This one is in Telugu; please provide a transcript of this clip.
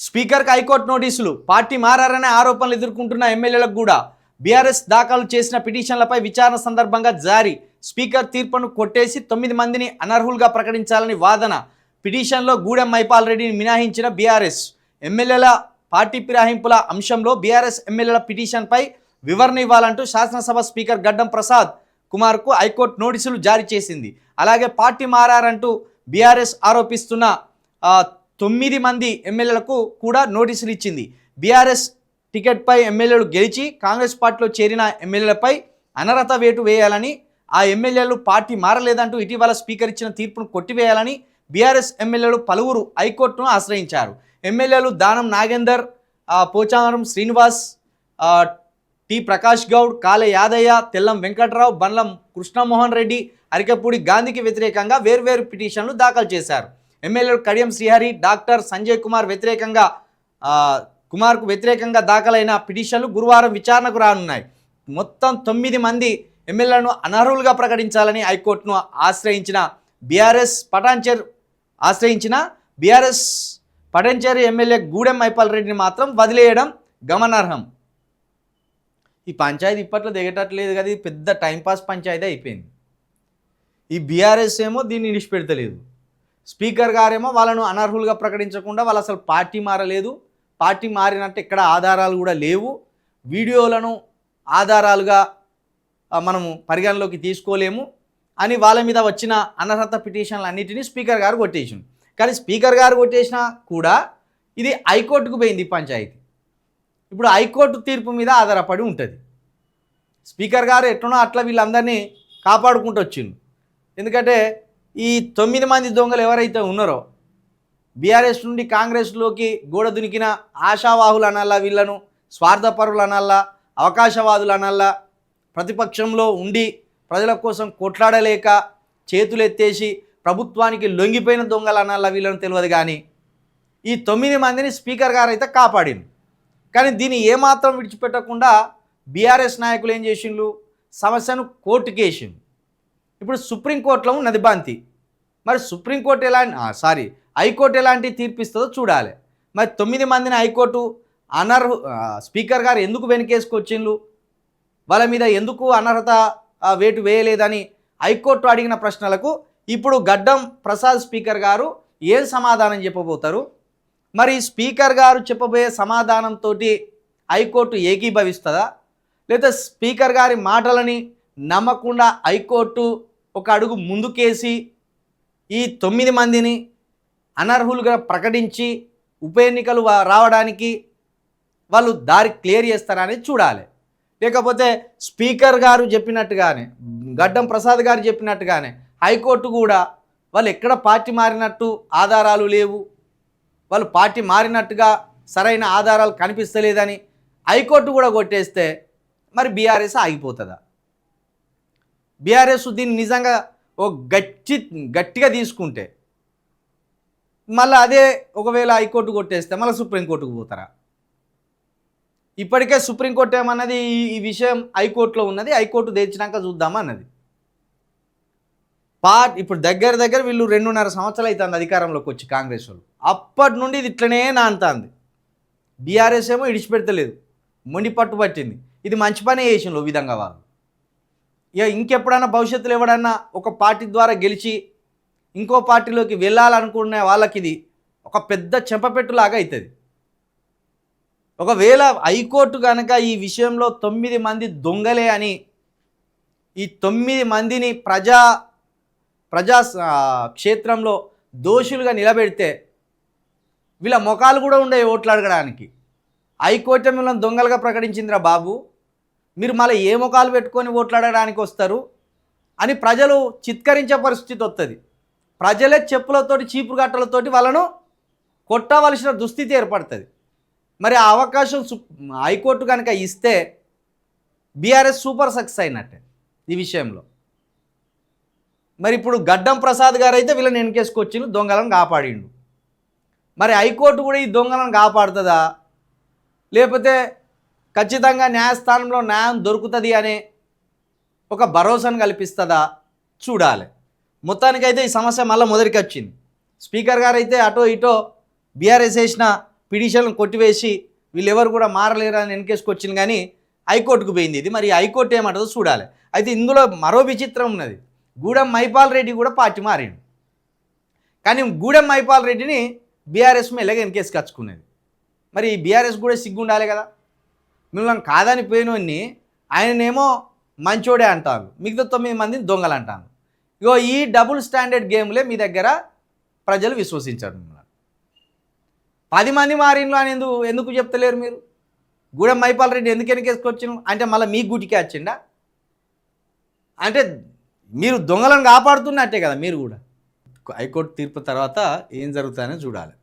స్పీకర్కి హైకోర్టు నోటీసులు. పార్టీ మారనే ఆరోపణలు ఎదుర్కొంటున్న ఎమ్మెల్యేలకు కూడా బీఆర్ఎస్ దాఖలు చేసిన పిటిషన్లపై విచారణ సందర్భంగా జారీ. స్పీకర్ తీర్పును కొట్టేసి 9 మందిని అనర్హులుగా ప్రకటించాలని వాదన. పిటిషన్లో గూడెం మైపాల్ రెడ్డిని మినహాయించిన బీఆర్ఎస్. ఎమ్మెల్యేల పార్టీ ఫిరాయింపుల అంశంలో బీఆర్ఎస్ ఎమ్మెల్యేల పిటిషన్పై వివరణ ఇవ్వాలంటూ శాసనసభ స్పీకర్ గడ్డం ప్రసాద్ కుమార్కు హైకోర్టు నోటీసులు జారీ చేసింది. అలాగే పార్టీ మారారంటూ బీఆర్ఎస్ ఆరోపిస్తున్న 9 మంది ఎమ్మెల్యేలకు కూడా నోటీసులు ఇచ్చింది. బీఆర్ఎస్ టికెట్పై ఎమ్మెల్యేలు గెలిచి కాంగ్రెస్ పార్టీలో చేరిన ఎమ్మెల్యేలపై అనర్హత వేటు వేయాలని, ఆ ఎమ్మెల్యేలు పార్టీ మారలేదంటూ ఇటీవల స్పీకర్ ఇచ్చిన తీర్పును కొట్టివేయాలని బీఆర్ఎస్ ఎమ్మెల్యేలు పలువురు హైకోర్టును ఆశ్రయించారు. ఎమ్మెల్యేలు దానం నాగేందర్, పోచారం శ్రీనివాస్, టి ప్రకాష్ గౌడ్, కాలే యాదయ్య, తెల్లం వెంకట్రావు, బండ్లం కృష్ణమోహన్ రెడ్డి, అరికపూడి గాంధీకి వ్యతిరేకంగా వేర్వేరు పిటిషన్లు దాఖలు చేశారు. ఎమ్మెల్యేలు కడియం శ్రీహరి, డాక్టర్ సంజయ్ కుమార్కు వ్యతిరేకంగా దాఖలైన పిటిషన్లు గురువారం విచారణకు రానున్నాయి. మొత్తం 9 మంది ఎమ్మెల్యేలను అనర్హులుగా ప్రకటించాలని హైకోర్టును ఆశ్రయించిన బీఆర్ఎస్ పటాన్చెరు ఎమ్మెల్యే గూడెం మైపాల్ రెడ్డిని మాత్రం వదిలేయడం గమనార్హం. ఈ పంచాయతీ ఇప్పట్లో దిగేటట్లేదు కదా, ఇది పెద్ద టైంపాస్ పంచాయతీ అయిపోయింది. ఈ బీఆర్ఎస్ ఏమో దీన్ని విడిచిపెడతలేదు. స్పీకర్ గారేమో వాళ్ళను అనర్హులుగా ప్రకటించకుండా వాళ్ళు అసలు పార్టీ మారలేదు, పార్టీ మారినట్టు ఎక్కడ ఆధారాలు కూడా లేవు, వీడియోలను ఆధారాలుగా మనము పరిగణలోకి తీసుకోలేము అని వాళ్ళ మీద వచ్చిన అనర్హత పిటిషన్లు అన్నిటినీ స్పీకర్ గారు కొట్టేసింది. కానీ స్పీకర్ గారు కొట్టేసినా కూడా ఇది హైకోర్టుకు పోయింది పంచాయతీ. ఇప్పుడు హైకోర్టు తీర్పు మీద ఆధారపడి ఉంటుంది. స్పీకర్ గారు ఎట్లనో అట్లా వీళ్ళందరినీ కాపాడుకుంటూ వచ్చిండు. ఎందుకంటే ఈ 9 మంది దొంగలు ఎవరైతే ఉన్నారో బీఆర్ఎస్ నుండి కాంగ్రెస్లోకి గోడ దునికిన ఆశావాహులు అనల్లా, వీళ్ళను స్వార్థపరులు అనల్లా, అవకాశవాదులు అనల్లా, ప్రతిపక్షంలో ఉండి ప్రజల కోసం కొట్లాడలేక చేతులెత్తేసి ప్రభుత్వానికి లొంగిపోయిన దొంగలు అనల్లా వీళ్ళను తెలియదు. కానీ ఈ 9 మందిని స్పీకర్ గారు అయితే కాపాడింది. కానీ దీన్ని ఏమాత్రం విడిచిపెట్టకుండా బీఆర్ఎస్ నాయకులు ఏం చేసిండ్రు, సమస్యను కోర్టుకి వేసిండ్రు. ఇప్పుడు సుప్రీంకోర్టులో ఉన్నది బంతి. మరి హైకోర్టు ఎలాంటి తీర్పిస్తుందో చూడాలి. మరి 9 మందిని హైకోర్టు స్పీకర్ గారు ఎందుకు వెనకేసుకొచ్చిండ్రు, వాళ్ళ మీద ఎందుకు అనర్హత వేటు వేయలేదని హైకోర్టు అడిగిన ప్రశ్నలకు ఇప్పుడు గడ్డం ప్రసాద్ స్పీకర్ గారు ఏం సమాధానం చెప్పబోతారు? మరి స్పీకర్ గారు చెప్పబోయే సమాధానంతో హైకోర్టు ఏకీభవిస్తుందా, లేదా స్పీకర్ గారి మాటలని నమ్మకుండా హైకోర్టు ఒక అడుగు ముందుకేసి ఈ 9 మందిని అనర్హులుగా ప్రకటించి ఉప ఎన్నికలు రావడానికి వాళ్ళు దారి క్లియర్ చేస్తారనేది చూడాలి. లేకపోతే స్పీకర్ గారు చెప్పినట్టుగానే, గడ్డం ప్రసాద్ గారు చెప్పినట్టుగానే హైకోర్టు కూడా వాళ్ళు ఎక్కడ పార్టీ మారినట్టు ఆధారాలు లేవు, వాళ్ళు పార్టీ మారినట్టుగా సరైన ఆధారాలు కనిపిస్తలేదని హైకోర్టు కూడా కొట్టేస్తే మరి బీఆర్ఎస్ ఆగిపోతుందా? బీఆర్ఎస్ దీన్ని నిజంగా ఓ గట్టిగా తీసుకుంటే మళ్ళీ అదే ఒకవేళ హైకోర్టు కొట్టేస్తే మళ్ళీ సుప్రీంకోర్టుకు పోతారా? ఇప్పటికే సుప్రీంకోర్టు ఏమన్నది, ఈ విషయం హైకోర్టులో ఉన్నది, హైకోర్టు తెచ్చినాక చూద్దామన్నది. ఇప్పుడు దగ్గర వీళ్ళు 2.5 సంవత్సరాలు అవుతుంది అధికారంలోకి వచ్చి కాంగ్రెస్ వాళ్ళు. అప్పటి నుండి ఇది ఇట్లనే నాంతుంది. బీఆర్ఎస్ ఏమో ఇడిచిపెడతలేదు, మొండి పట్టు పట్టింది. ఇది మంచి పనే చేసిండ్రు ఓ విధంగా వాళ్ళు. ఇక ఇంకెప్పుడన్నా భవిష్యత్తులో ఎవడన్నా ఒక పార్టీ ద్వారా గెలిచి ఇంకో పార్టీలోకి వెళ్ళాలనుకునే వాళ్ళకి ఇది ఒక పెద్ద చెంపపెట్టులాగా అవుతుంది. ఒకవేళ హైకోర్టు కనుక ఈ విషయంలో 9 మంది దొంగలే అని, ఈ 9 మందిని ప్రజా క్షేత్రంలో దోషులుగా నిలబెడితే వీళ్ళ ముఖాలు కూడా ఉండవు ఓట్లు అడగడానికి. హైకోర్టు మిమ్మల్ని దొంగలుగా ప్రకటించిందిరా బాబు, మీరు మళ్ళీ ఏ ముఖాలు పెట్టుకొని ఓట్లు అడగడానికి వస్తారు అని ప్రజలు చిత్కరించే పరిస్థితి వస్తుంది. ప్రజలే చెప్పులతోటి చీపురు గట్టలతోటి వాళ్ళను కొట్టవలసిన దుస్థితి ఏర్పడుతుంది. మరి ఆ అవకాశం హైకోర్టు కనుక ఇస్తే బీఆర్ఎస్ సూపర్ సక్సెస్ అయినట్టే ఈ విషయంలో. మరి ఇప్పుడు గడ్డం ప్రసాద్ గారు అయితే వీళ్ళని వెనకేసుకొచ్చిండు, దొంగలను కాపాడిండు. మరి హైకోర్టు కూడా ఈ దొంగలను కాపాడుతుందా, లేకపోతే ఖచ్చితంగా న్యాయస్థానంలో న్యాయం దొరుకుతుంది అనే ఒక భరోసాను కల్పిస్తుందా చూడాలి. మొత్తానికైతే ఈ సమస్య మళ్ళీ మొదటికి వచ్చింది. స్పీకర్ గారు అయితే అటో ఇటో బీఆర్ఎస్ వేసిన పిటిషన్లు కొట్టివేసి వీళ్ళెవరు కూడా మారలేరు అని వెనకేసుకొచ్చింది, కానీ హైకోర్టుకు పోయింది ఇది. మరి హైకోర్టు ఏమంటుందో చూడాలి. అయితే ఇందులో మరో విచిత్రం ఉన్నది. గూడెం మైపాల్ రెడ్డి కూడా పార్టీ మారిండు, కానీ గూడెం మైపాల్ రెడ్డిని బీఆర్ఎస్ ఎలాగ వెనకేసుకొచ్చుకునేది. మరి బీఆర్ఎస్ కూడా సిగ్గుండాలి కదా. మిమ్మల్ని కాదని పోయినోన్ని ఆయననేమో మంచోడే అంటారు, మిగతా 9 మందిని దొంగలు అంటారు. ఇగో ఈ డబుల్ స్టాండర్డ్ గేమ్లే మీ దగ్గర ప్రజలు విశ్వసించారు. మిమ్మల్ని 10 మంది మారిన్లు అని ఎందుకు చెప్తలేరు మీరు? గూడెం మైపాల్ రెడ్డి ఎందుకు వెనకేసుకొచ్చిన అంటే మళ్ళీ మీ గూటికే వచ్చిండా? అంటే మీరు దొంగలను కాపాడుతున్నట్టే కదా మీరు కూడా. హైకోర్టు తీర్పు తర్వాత ఏం జరుగుతుందని చూడాలి.